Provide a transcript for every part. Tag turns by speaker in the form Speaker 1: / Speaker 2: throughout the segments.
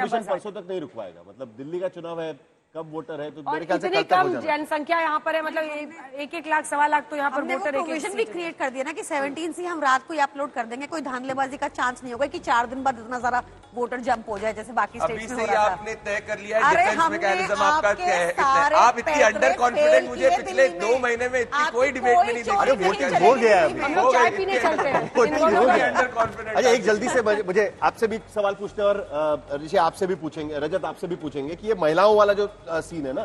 Speaker 1: Commission परसों तक नहीं रुकवाएगा, मतलब दिल्ली का चुनाव है, कब वोटर है, तो
Speaker 2: और
Speaker 1: मेरे ख्याल से
Speaker 2: इतनी
Speaker 1: कल तक हो
Speaker 2: कम
Speaker 1: जाना।
Speaker 2: जनसंख्या यहाँ पर है, मतलब 1-1 लाख 1.25 लाख तो यहाँ पर वोटर
Speaker 3: प्रोविजन भी क्रिएट कर दिया ना कि 17 से हम रात को ही अपलोड कर देंगे, कोई धांधलेबाजी का चांस नहीं होगा कि 4 दिन बाद इतना सारा वोटर जंप हो जाए जैसे बाकी स्टेट्स में हो रहा था।
Speaker 4: आपने तय कर लिया है डिफेंस मैकेनिज्म आपका क्या है? आप इतनी अंडर कॉन्फिडेंट मुझे पिछले 2 महीने में इतनी कोई डिबेट में नहीं देखी।
Speaker 1: अरे वोटिंग हो गया है,
Speaker 2: हम लोग चाय पीने चलते हैं।
Speaker 4: Under confident.
Speaker 1: अच्छा, एक जल्दी से मुझे आपसे भी सवाल पूछते हैं, और ऋषि आपसे भी पूछेंगे, रजत आपसे भी पूछेंगे कि ये महिलाओं वाला जो सीन है ना,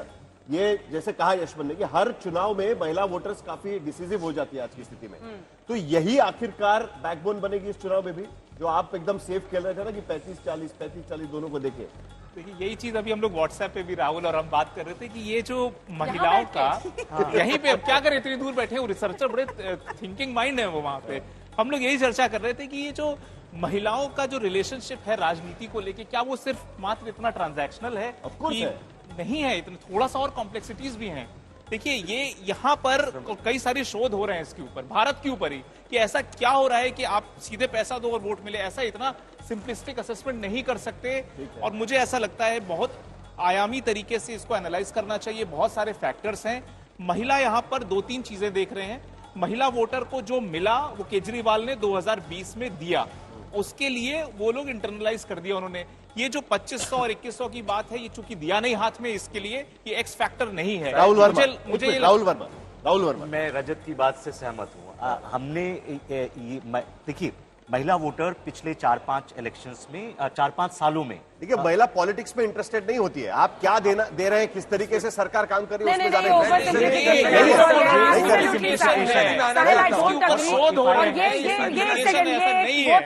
Speaker 1: ये जैसे कहा यशवंत ने कि हर चुनाव में महिला वोटर्स काफी डिसिसिव हो जाती है आज की स्थिति में, तो यही आखिरकार बैकबोन बनेगी इस चुनाव में भी, जो आप एकदम सेफ खेल रहे थे ना कि 35-40 दोनों को देखिए।
Speaker 5: देखिए यही चीज अभी हम लोग व्हाट्सएप पे भी राहुल और हम बात कर रहे थे कि ये जो महिलाओं का यहीं पे, अब क्या करें, इतनी दूर बैठे हैं, रिसर्चर बड़े थिंकिंग माइंड है वो, वहां पे हम लोग यही चर्चा कर रहे थे कि ये जो महिलाओं का जो रिलेशनशिप है राजनीति को लेके, क्या वो सिर्फ मात्र इतना ट्रांजैक्शनल है कि नहीं है, इतना थोड़ा सा और कॉम्प्लेक्सिटीज भी हैं। देखिए ये यहाँ पर कई सारे शोध हो रहे हैं इसके ऊपर, भारत के ऊपर ही, कि ऐसा क्या हो रहा है कि आप सीधे पैसा दो और वोट मिले, ऐसा इतना सिंपलिस्टिक असेसमेंट नहीं कर सकते। और मुझे ऐसा लगता है बहुत आयामी तरीके से इसको एनालाइज करना चाहिए, बहुत सारे फैक्टर्स हैं। महिला यहाँ पर 2-3 चीजें देख रहे हैं। महिला वोटर को जो मिला वो केजरीवाल ने 2020 में दिया, उसके लिए वो लोग इंटरनलाइज कर दिया उन्होंने। ये जो 2500 और 2100 की बात है, ये चूंकि दिया नहीं हाथ में, इसके लिए ये एक्स फैक्टर नहीं है।
Speaker 1: राहुल वर्मा,
Speaker 6: राहुल वर्मा, मैं रजत की बात से सहमत हूँ। हमने देखिए महिला वोटर पिछले 4-5 इलेक्शंस में 4-5 सालों में,
Speaker 1: देखिए महिला पॉलिटिक्स में इंटरेस्टेड नहीं होती है। आप क्या दे रहे हैं, किस तरीके से सरकार काम कर रही है, उसमें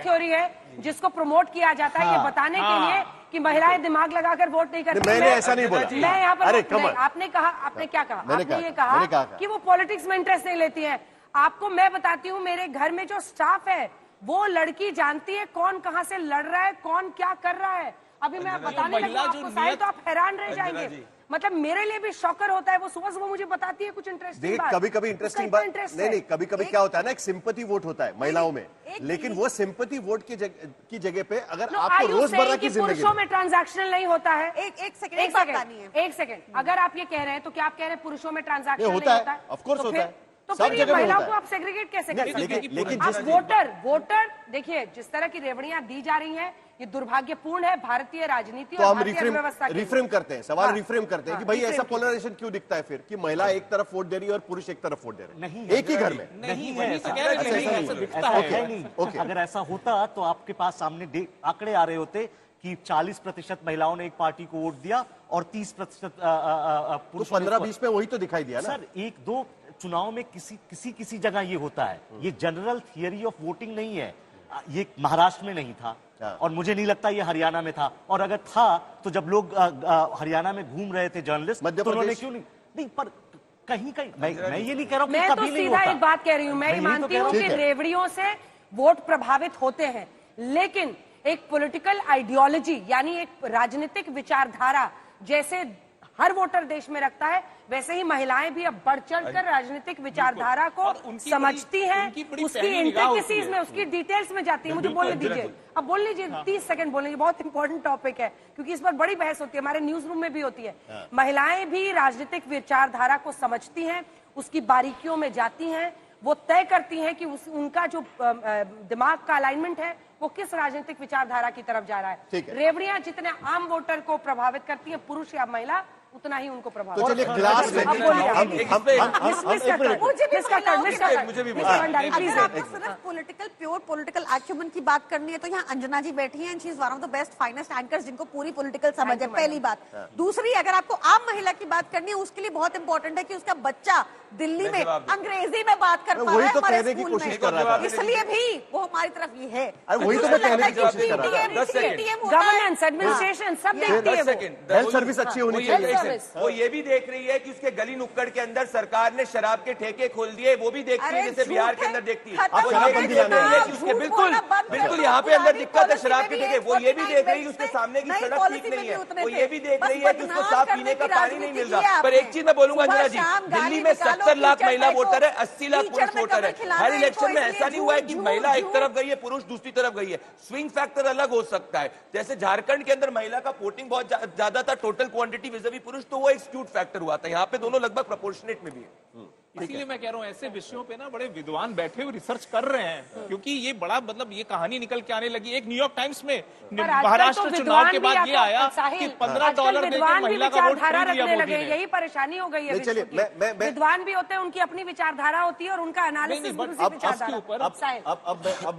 Speaker 2: थ्योरी है जिसको प्रमोट किया जाता है ये बताने के लिए कि महिलाएं दिमाग लगाकर वोट नहीं करती।
Speaker 1: मैंने ऐसा नहीं बोला।
Speaker 2: मैं यहाँ पर आपने कहा, आपने क्या कहा, आपने ये कहा कि वो पॉलिटिक्स में इंटरेस्ट नहीं लेती है। आपको मैं बताती हूँ, मेरे घर में जो स्टाफ है वो लड़की जानती है कौन कहाँ से लड़ रहा है, कौन क्या कर रहा है। अभी मैं बताने लगी आपको शायद तो आप हैरान रह जाएंगे, मतलब मेरे लिए भी शॉकर होता है। वो सुबह सुबह मुझे बताती है कुछ इंटरेस्टिंग बात।
Speaker 1: कभी इंटरेस्टिंग बात नहीं, कभी क्या होता है ना, एक सिंपैथी वोट होता है महिलाओं में, लेकिन वो सिंपैथी वोट की जगह पे अगर आपको रोजमर्रा की जिंदगी,
Speaker 2: पुरुषों में ट्रांजैक्शनल नहीं होता है। एक सेकंड, अगर आप ये कह रहे हैं तो क्या आप कह रहे हैं पुरुषों में ट्रांजैक्शनल नहीं होता है?
Speaker 1: ऑफ कोर्स होता है,
Speaker 2: तो फिर ये महिलाओं को आप सेग्रीगेट कैसे कर सकते हैं?
Speaker 1: लेकिन
Speaker 2: वोटर देखिए, जिस तरह की रेवड़ियां दी जा रही हैं, ये दुर्भाग्यपूर्ण है भारतीय राजनीति
Speaker 1: तो
Speaker 2: और
Speaker 1: हम
Speaker 2: भारतीय व्यवस्था।
Speaker 1: रिफ्रेम करते हैं सवाल, रिफ्रेम करते हैं कि भाई ऐसा पोलराइजेशन क्यों दिखता है फिर, कि महिला एक तरफ वोट दे रही है और पुरुष एक तरफ वोट दे रहे हैं एक ही घर में?
Speaker 6: नहीं है, अगर ऐसा होता तो आपके पास सामने आंकड़े आ रहे होते कि 40% महिलाओं ने एक पार्टी को वोट दिया और 30%
Speaker 1: पुरुष। 15-20 में वही तो दिखाई दिया ना।
Speaker 6: सर 1-2 चुनाव में किसी जगह ये होता है, ये जनरल थियरी ऑफ वोटिंग नहीं है। ये महाराष्ट्र में नहीं था और मुझे नहीं लगता ये हरियाणा में था, और अगर था तो जब लोग हरियाणा में घूम रहे थे जर्नलिस्ट, तो उन्होंने क्यों नहीं पर कहीं मैं ये नहीं कह रहा हूं
Speaker 2: मैं तो सीधा एक बात कह रही हूं, मैं मानती हूं कि रेवड़ियों से वोट प्रभावित होते हैं, लेकिन एक पॉलिटिकल आइडियोलॉजी यानी एक राजनीतिक विचारधारा जैसे हर वोटर देश में रखता है, वैसे ही महिलाएं भी अब बढ़ चढ़ कर राजनीतिक विचारधारा को समझती हैं, उसकी इंट्रिकेसीज में, उसकी डिटेल्स में जाती है। मुझे बोलने दीजिए, अब बोल लीजिए, 30 सेकंड बोलेंगे, बहुत इंपॉर्टेंट टॉपिक है क्योंकि इस पर बड़ी बहस होती है, हमारे न्यूज रूम में भी होती है। महिलाएं भी राजनीतिक विचारधारा को समझती हैं, उसकी बारीकियों में जाती हैं, वो तय करती हैं कि उनका जो दिमाग का अलाइनमेंट है वो किस राजनीतिक विचारधारा की तरफ जा रहा है। रेवड़ियां जितने आम वोटर को प्रभावित करती है, पुरुष या महिला, उतना ही उनको प्रभावित।
Speaker 1: तो चलिए क्लास में
Speaker 3: प्योर पॉलिटिकल एक्यूमेंट की बात करनी है तो यहाँ अंजना जी बैठी हैं, she is one of the best finest anchors जिनको पूरी पॉलिटिकल समझ है, पहली बात। दूसरी, अगर आपको आम महिला की बात करनी है, उसके लिए बहुत इंपॉर्टेंट है कि उसका बच्चा दिल्ली में अंग्रेजी में बात कर पा रहा है हमारे स्कूल में, इसलिए भी वो हमारी तरफ ये है।
Speaker 1: वही तो मैं कहने की कोशिश कर रहा था।
Speaker 2: गवर्नेंस, एडमिनिस्ट्रेशन सब देखती है,
Speaker 1: हेल्थ सर्विस अच्छी होनी चाहिए।
Speaker 4: वो ये भी देख रही है कि उसके गली नुक्कड़ के अंदर सरकार ने शराब के ठेके खोल दिए, वो भी देखती है, जैसे बिहार के अंदर देखती है। वो ये भी देख रही है कि उसके बिल्कुल बिल्कुल यहाँ पे अंदर दिक्कत है शराब के ठेके, वो ये भी देख रही है कि उसके सामने की सड़क ठीक नहीं है, वो ये भी देख रही है कि उसको साफ पीने का पानी नहीं मिल रहा। पर एक चीज मैं बोलूंगा अंजना जी, दिल्ली में 70 लाख महिला वोटर है, 80 लाख पुरुष वोटर है। हर इलेक्शन में ऐसा नहीं हुआ है कि महिला एक तरफ गई है, पुरुष दूसरी तरफ गई है। स्विंग फैक्टर अलग हो सकता है। जैसे झारखंड के अंदर महिला का वोटिंग बहुत ज्यादा था टोटल क्वांटिटी विज़-विज़ पुरुष, तो वो एक स्क्यूड फैक्टर हुआ था। यहाँ पे दोनों लगभग प्रोपोर्शनेट में भी है।
Speaker 5: इसीलिए मैं कह रहा हूँ ऐसे विषयों पे ना बड़े विद्वान बैठे हुए रिसर्च कर रहे हैं, क्योंकि ये बड़ा मतलब ये कहानी निकल के आने लगी। एक न्यूयॉर्क टाइम्स में महाराष्ट्र चुनाव के बाद ये आया कि $15 देकर महिला का वोट खरीद लिया मोदी ने।
Speaker 2: यही परेशानी हो गई है।
Speaker 1: चलिए
Speaker 2: विद्वान भी होते हैं, उनकी अपनी विचारधारा होती है और उनका एनालिसिस
Speaker 1: अब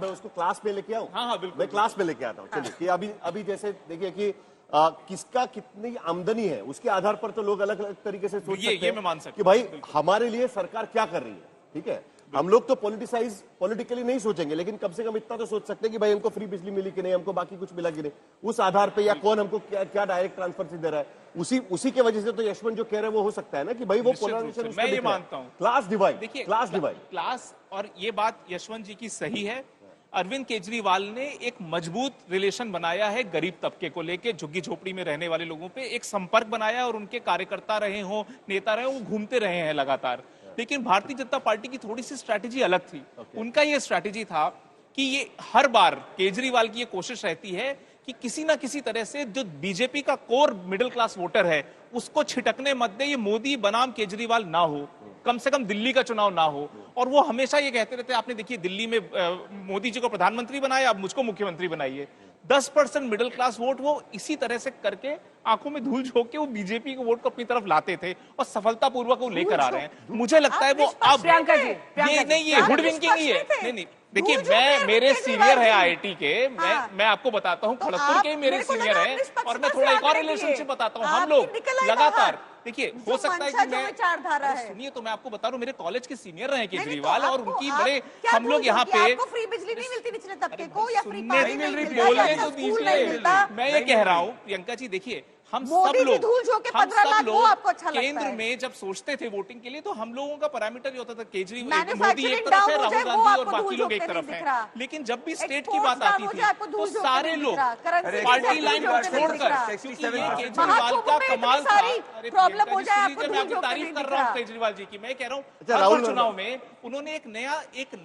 Speaker 1: मैं उसको क्लास में लेके आऊँ।
Speaker 5: हाँ, बिल्कुल।
Speaker 1: मैं क्लास में लेके आता हूँ। चलिए कि अभी जैसे देखिए कि किसका कितनी आमदनी है उसके आधार पर तो लोग अलग अलग तरीके से सोच सकते हैं।
Speaker 5: मैं मान सकता
Speaker 1: कि भाई हमारे लिए सरकार क्या कर रही है। ठीक है, हम लोग तो पॉलिटिकली नहीं सोचेंगे, लेकिन कम से कम इतना तो सोच सकते हैं कि भाई हमको फ्री बिजली मिली कि नहीं, हमको बाकी कुछ मिला कि नहीं, उस आधार पे, या कौन हमको क्या डायरेक्ट ट्रांसफर से दे रहा है, उसी के वजह से तो यशवंत जो कह रहे हैं वो हो सकता है ना कि भाई वो पोलराइजेशन।
Speaker 5: मैं ये मानता हूँ
Speaker 1: क्लास डिवाइड,
Speaker 5: देखिए
Speaker 1: क्लास।
Speaker 5: और ये बात यशवंत जी की सही है। अरविंद केजरीवाल ने एक मजबूत रिलेशन बनाया है गरीब तबके को लेके, झुग्गी झोपड़ी में रहने वाले लोगों पे एक संपर्क बनाया, और उनके कार्यकर्ता रहे हो, नेता रहे हो, वो घूमते रहे हैं लगातार। लेकिन भारतीय जनता पार्टी की थोड़ी सी स्ट्रैटेजी अलग थी। उनका ये स्ट्रैटेजी था कि ये हर बार केजरीवाल की ये कोशिश रहती है कि किसी ना किसी तरह से जो बीजेपी का कोर मिडिल क्लास वोटर है उसको छिटकने मत दे, ये मोदी बनाम केजरीवाल ना हो, कम से कम दिल्ली का चुनाव ना हो। और वो हमेशा ये कहते रहते हैं, आपने देखिए दिल्ली में मोदी जी को प्रधानमंत्री बनाया, अब मुझको मुख्यमंत्री बनाइए। 10% मिडिल क्लास वोट वो इसी तरह से करके आंखों में धूल झोंक के वो बीजेपी के वोट को अपनी तरफ लाते थे और सफलतापूर्वक वो लेकर आ रहे हैं। मुझे लगता है वो अब ये हुडविंकिंग ही है। नहीं, देखिए मेरे सीनियर है आईआईटी के, मैं आपको बताता हूँ, खड़गपुर के मेरे सीनियर हैं, और मैं थोड़ा एक और रिलेशनशिप बताता हूँ। हम लोग लगातार देखिए, हो सकता है कि मैं सुनिए तो मैं आपको बता रहा हूँ, मेरे कॉलेज के सीनियर रहे केजरीवाल, और उनकी बड़े हम लोग यहाँ पे
Speaker 3: फ्री बिजली नहीं मिलती निचले तबके को, या फ्री
Speaker 5: नहीं मिल रही, बोलने तो दीजिए। मैं ये कह रहा हूँ प्रियंका जी, देखिए हम सब लोग केंद्र में जब सोचते थे वोटिंग के लिए, तो हम लोगों का पैरामीटर ये होता था केजरीवाल मोदी एक तरफ है, राहुल गांधी और बाकी लोग एक तरफ हैं। लेकिन जब भी स्टेट की बात आती थी तो सारे लोग पार्टी लाइन छोड़कर, क्योंकि ये केजरीवाल का कमाल था।
Speaker 3: प्रॉब्लम हो जाए,
Speaker 5: मैं आपकी तारीफ कर रहा हूँ केजरीवाल जी की, मैं कह रहा हूँ हर चुनाव में उन्होंने एक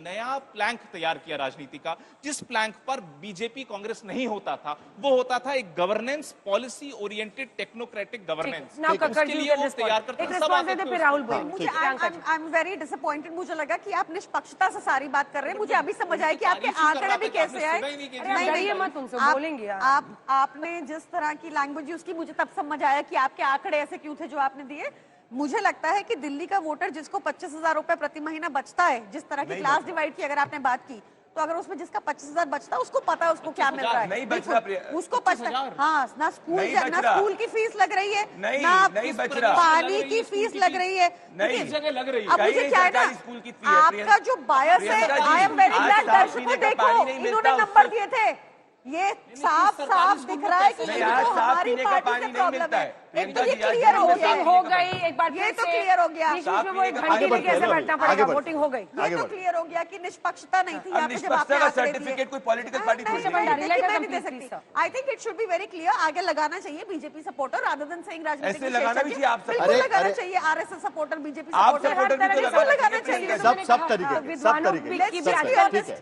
Speaker 5: नया प्लैंक तैयार किया राजनीति का, जिस प्लैंक पर बीजेपी कांग्रेस नहीं होता था। वो होता था एक governance policy oriented technocratic governance. उसके लिए वो तैयार करते हैं। सब आते थे।
Speaker 2: राहुल
Speaker 3: मुझे आई एम वेरी डिसअपॉइंटेड। मुझे लगा कि आप निष्पक्षता से सारी बात कर रहे हैं। मुझे अभी समझ आया कि आपके आंकड़े भी कैसे आए।
Speaker 2: नहीं मत उनसे बोलेंगे
Speaker 3: आपने जिस तरह की लैंग्वेज यूज की, मुझे तब समझ आया कि आपके आंकड़े ऐसे क्यों थे जो आपने दिए। मुझे लगता है कि दिल्ली का वोटर जिसको 25,000 रुपए प्रति महीना बचता है, जिस तरह की क्लास डिवाइड की अगर आपने बात की, तो अगर उसमें जिसका 25,000 बचता है उसको पता है उसको क्या मिल रहा है।
Speaker 4: नहीं बच रहा,
Speaker 3: उसको पता, हाँ, ना स्कूल की फीस लग रही है, नहीं बच रहा, पानी की फीस लग रही है,
Speaker 5: नई जगह लग रही है।
Speaker 3: अब मुझे क्या है ना, आपका जो बायस है, आई एम वेरी ग्लैड, दर्शकों देखो इन्होंने नंबर दिए थे, ये साफ दिख रहा है कि हमारी पार्टी से प्रॉब्लम है। एक तो ये क्लियर हो
Speaker 2: गई, एक बार
Speaker 3: ये तो क्लियर हो गया,
Speaker 2: घंटी में कैसे बैठना पड़ेगा, वोटिंग हो गई।
Speaker 3: ये तो क्लियर हो गया कि निष्पक्षता नहीं थी।
Speaker 4: निष्पक्षता का सर्टिफिकेट कोई पॉलिटिकल पार्टी
Speaker 3: नहीं दे सकती। I think it should be very clear. आगे लगाना चाहिए BJP supporter rather than saying राजनीतिक,
Speaker 4: ऐसे लगाना भी चाहिए। आप
Speaker 3: लगाना चाहिए आरएसएस सपोर्टर, बीजेपी सपोर्टर लगाना चाहिए।
Speaker 1: सब तरीके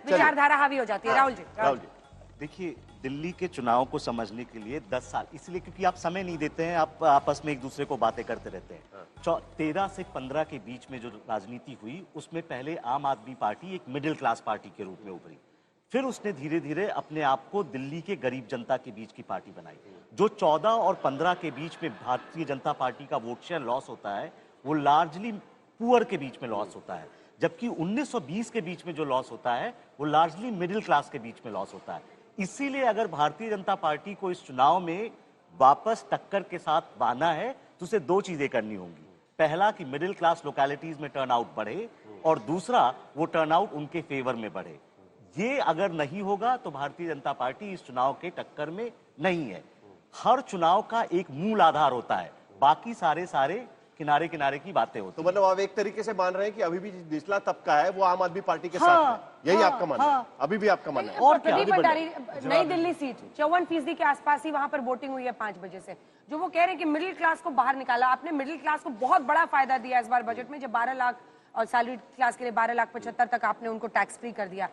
Speaker 2: विचारधारा हावी हो जाती है। राहुल जी
Speaker 6: देखिए, दिल्ली के चुनाव को समझने के लिए 10 साल, इसलिए क्योंकि आप समय नहीं देते हैं, आप आपस में एक दूसरे को बातें करते रहते हैं। 13 से 15 के बीच में जो राजनीति हुई, उसमें पहले आम आदमी पार्टी एक मिडिल क्लास पार्टी के रूप में उभरी, फिर उसने धीरे धीरे अपने आप को दिल्ली के गरीब जनता के बीच की पार्टी बनाई। जो 14 और 15 के बीच में भारतीय जनता पार्टी का वोट शेयर लॉस होता है, वो लार्जली पुअर के बीच में लॉस होता है, जबकि 1920 के बीच में जो लॉस होता है वो लार्जली मिडिल क्लास के बीच में लॉस होता है। इसीलिए अगर भारतीय जनता पार्टी को इस चुनाव में वापस टक्कर के साथ आना है तो उसे 2 चीजें करनी होंगी। पहला कि मिडिल क्लास लोकेलिटीज में टर्नआउट बढ़े, और दूसरा वो टर्नआउट उनके फेवर में बढ़े। ये अगर नहीं होगा तो भारतीय जनता पार्टी इस चुनाव के टक्कर में नहीं है। हर चुनाव का एक मूल आधार होता है, बाकी सारे किनारे किनारे की बातें होती
Speaker 1: तो मतलब आप एक तरीके से मान रहे हैं कि अभी भी निचला तबका है वो आम आदमी पार्टी के साथ है, यही आपका मानना है? अभी भी आपका मानना है?
Speaker 2: और प्रदीप भंडारी, नई दिल्ली सीट 54% के आसपास ही वहां पर वोटिंग हुई है 5 बजे से। जो वो कह रहे हैं कि मिडिल क्लास को बाहर निकाला, आपने मिडिल क्लास को बहुत बड़ा फायदा दिया इस बार बजट में, जब 12 लाख और सैलरी क्लास के लिए 12,75,000 तक आपने उनको टैक्स फ्री कर दिया।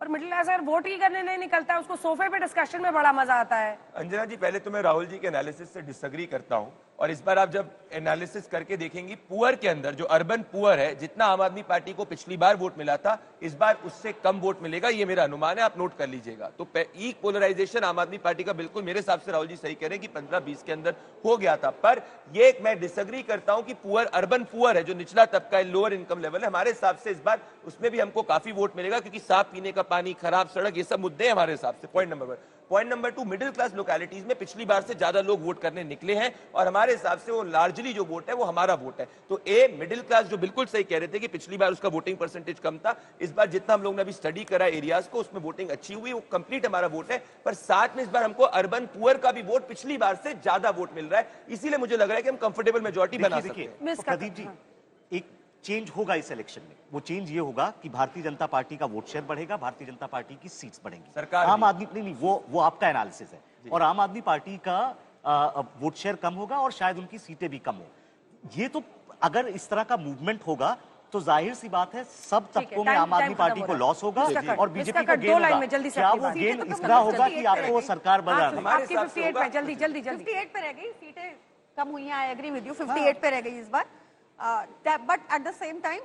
Speaker 2: और मिडिल क्लास अगर वोट ही करने नहीं निकलता है, उसको सोफे पे डिस्कशन में बड़ा मजा आता है।
Speaker 4: अंजना जी, पहले तो मैं राहुल जी के एनालिसिस से डिसएग्री करता हूं, और इस बार आप जब एनालिसिस करके देखेंगी, पुअर के अंदर जो अर्बन पुअर है, जितना आम आदमी पार्टी को पिछली बार वोट मिला था, इस बार उससे कम वोट मिलेगा, ये मेरा अनुमान है, आप नोट कर लीजिएगा। तो ई पोलराइजेशन आम आदमी पार्टी का बिल्कुल मेरे हिसाब से राहुल जी सही कह रहे हैं कि 15-20 के अंदर हो गया था। पर ये मैं डिसएग्री करता हूं कि पुअर, अर्बन पुअर है, जो निचला तबका है, लोअर इनकम लेवल है, हमारे हिसाब से इस बार उसमें भी हमको काफी वोट मिलेगा, क्योंकि साफ पीने का पानी, खराब सड़क, ये सब मुद्दे हैं हमारे हिसाब से। Point number 1। Point number 2, middle class localities में पिछली बार से ज्यादा लोग वोट करने निकले हैं, और हमारे हिसाब से वो लार्जली जो वोट है वो हमारा वोट है। तो मिडिल क्लास जो बिल्कुल सही कह रहे थे कि पिछली बार उसका वोटिंग परसेंटेज कम था, इस बार जितना हम लोग ने अभी स्टडी करा एरियाज को, उसमें वोटिंग अच्छी हुई, वो कंप्लीट हमारा वोट है। पर साथ में इस बार हमको अर्बन पुअर का भी वोट पिछली बार से ज्यादा वोट मिल रहा है, इसीलिए मुझे लग रहा है कि हम कंफर्टेबल मेजोरिटी बना सकते हैं।
Speaker 6: तो प्रदीप जी, एक चेंज होगा इस इलेक्शन में। वो चेंज ये होगा कि भारतीय जनता पार्टी का वोट शेयर बढ़ेगा, भारतीय जनता पार्टी की सीट्स बढ़ेंगी।
Speaker 4: सरकार
Speaker 6: आम आदमी नहीं, वो आपका एनालिसिस है, और आम आदमी पार्टी का वोट शेयर कम होगा और शायद उनकी सीटें भी कम हो। ये तो अगर इस तरह का मूवमेंट होगा तो जाहिर सी बात है सब तबकों में आम आदमी पार्टी को लॉस होगा और बीजेपी को गेन होगा। क्या वो गेन इस तरह होगा कि आपको वो सरकार बनाना?
Speaker 2: आपकी 58 पे, जल्दी
Speaker 3: 58 पे रह गई, सीटें कम हुई हैं, आई एग्री विद यू, 58 पे रह गई इस बार। But at the same time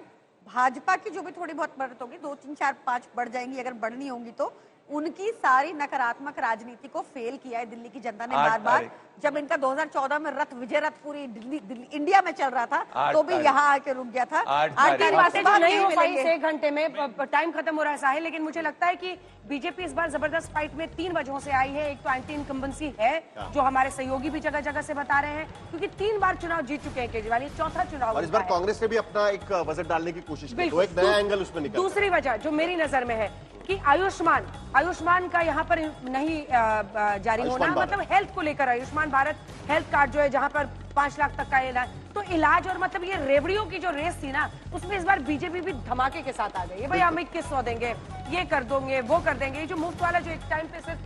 Speaker 3: Bhajpa की जो भी थोड़ी बहुत बढ़त होगी, 2, 3, 4, 5 बढ़ जाएंगी, अगर बढ़नी होंगी तो उनकी सारी नकारात्मक राजनीति को फेल किया है दिल्ली की जनता ने बार बार। जब इनका 2014 में विजय रथ पूरी दिल्ली इंडिया में चल रहा था, तो भी यहाँ आके रुक गया था।
Speaker 2: 8 बातें जो नहीं हो पाई 1 घंटे में, टाइम खत्म हो रहा है साहिल, लेकिन मुझे लगता है कि बीजेपी इस बार जबरदस्त फाइट में 3 वजहों से आई है। एक तो एंटी इनकम्बेंसी है, जो हमारे सहयोगी भी जगह जगह से बता रहे हैं, क्योंकि 3 बार चुनाव जीत चुके हैं केजरीवाल, ये चौथा चुनाव।
Speaker 1: और इस बार कांग्रेस ने भी अपना एक वजन डालने की कोशिश की, तो एक नया एंगल उसमें निकला।
Speaker 2: दूसरी वजह जो मेरी नजर में है कि आयुष्मान का यहाँ पर नहीं जारी होना, मतलब हेल्थ को लेकर आयुष्मान भारत हेल्थ कार्ड जो है, जहाँ पर 5 लाख तक का इलाज, तो इलाज और मतलब ये रेवड़ियों की जो रेस थी ना, उसमें इस बार बीजेपी भी धमाके के साथ आ गई है। भाई हम 2100 देंगे, ये कर दोगे, वो कर देंगे। ये जो मुफ्त वाला जो एक टाइम पे सिर्फ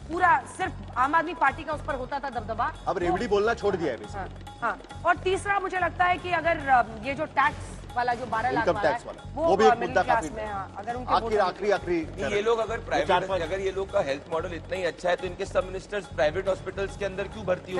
Speaker 2: पूरा सिर्फ आम आदमी पार्टी का उस पर होता था दबदबा,
Speaker 1: अब रेवड़ी बोलना छोड़ दिया है।
Speaker 2: हाँ। और तीसरा मुझे लगता है कि अगर ये जो टैक्स वाला जो 12 लाख वाला है,
Speaker 1: वो भी एक मुद्दा काफी
Speaker 2: में, अगर उनके
Speaker 1: आखिरी
Speaker 4: ये लोग अगर प्राइवेट, अगर ये लोग का हेल्थ मॉडल इतना ही अच्छा है, तो इनके सब मिनिस्टर्स प्राइवेट हॉस्पिटल्स के अंदर क्यों भर्ती हो